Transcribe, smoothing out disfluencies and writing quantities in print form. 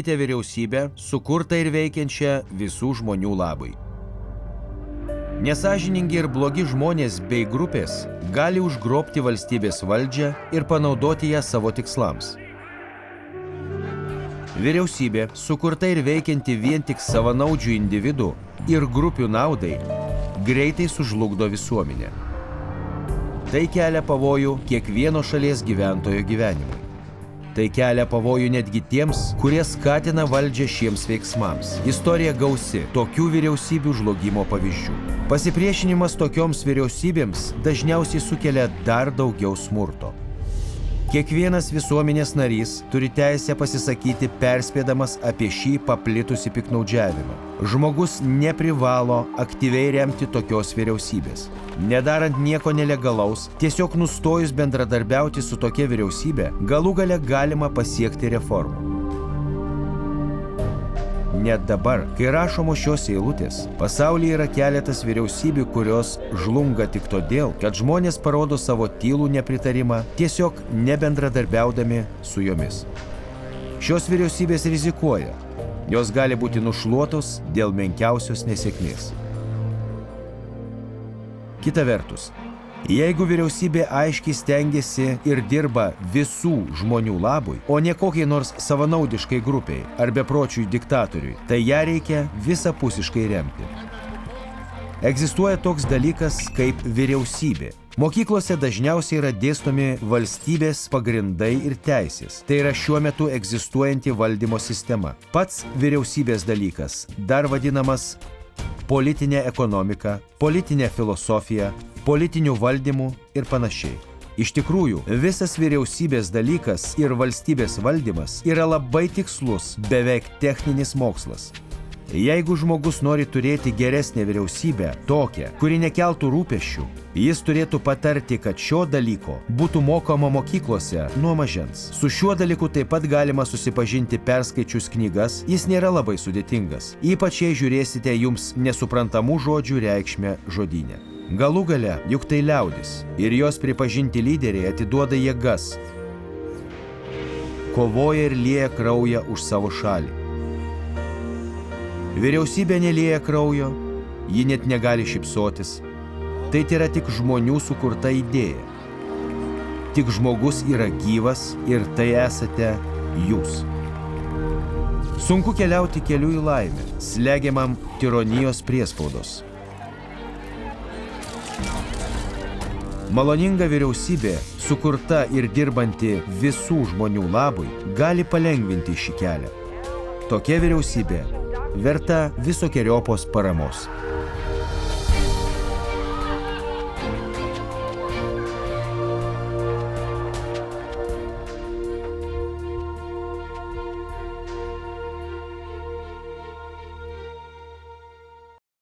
Vyriausybę, sukurtą ir veikiančią visų žmonių labui. Nesąžiningi ir blogi žmonės bei grupės gali užgrobti valstybės valdžią ir panaudoti ją savo tikslams. Vyriausybė, sukurta ir veikianti vien tik savanaudžių individų ir grupių naudai, greitai sužlugdo visuomenę. Tai kelia pavojų kiekvieno šalies gyventojo gyvenimui. Tai kelia pavojų netgi tiems, kurie skatina valdžią šiems veiksmams. Istorija gausi tokių vyriausybių žlugimo pavyzdžių. Pasipriešinimas tokioms vyriausybėms dažniausiai sukelia dar daugiau smurto. Kiekvienas visuomenės narys turi teisę pasisakyti perspėdamas apie šį paplitusį piktnaudžiavimą. Žmogus neprivalo aktyviai remti tokios vyriausybės. Nedarant nieko nelegalaus, tiesiog nustojus bendradarbiauti su tokia vyriausybė, galų gale galima pasiekti reformų. Net dabar, kai rašomos šios eilutės, pasaulyje yra keletas vyriausybių, kurios žlunga tik todėl, kad žmonės parodo savo tylų nepritarimą, tiesiog nebendradarbiaudami su jomis. Šios vyriausybės rizikuoja. Jos gali būti nušluotos dėl menkiausios nesėkmės. Kita vertus, jeigu vyriausybė aiškiai stengiasi ir dirba visų žmonių labui, o ne kokiai nors savanaudiškai grupiai ar bepročiui diktatoriui, tai ją reikia visapusiškai remti. Egzistuoja toks dalykas kaip vyriausybė. Mokyklose dažniausiai yra dėstomi valstybės pagrindai ir teisės. Tai yra šiuo metu egzistuojanti valdymo sistema. Pats vyriausybės dalykas, dar vadinamas politinė ekonomika, politinė filosofija, politinių valdymų ir panašiai. Iš tikrųjų, visas vyriausybės dalykas ir valstybės valdymas yra labai tikslus, beveik techninis mokslas. Jeigu žmogus nori turėti geresnę vyriausybę, tokią, kuri nekeltų rūpesčių, jis turėtų patarti, kad šio dalyko būtų mokoma mokyklose nuo mažens. Su šiuo dalyku taip pat galima susipažinti perskaičius knygas, jis nėra labai sudėtingas, ypač jei žiūrėsite jums nesuprantamų žodžių reikšmę žodyne. Galų gale, juk tai liaudis, ir jos pripažinti lyderiai atiduoda jėgas, kovoja ir lieja kraują už savo šalį. Vyriausybė nelieja kraujo, ji net negali šypsotis. Tai yra tik žmonių sukurta idėja. Tik žmogus yra gyvas ir tai esate jūs. Sunku keliauti keliu į laimę, slegiamam tironijos priespaudos. Maloninga vyriausybė, sukurta ir dirbanti visų žmonių labui, gali palengvinti šį kelią. Tokia vyriausybė verta visokeriopos paramos.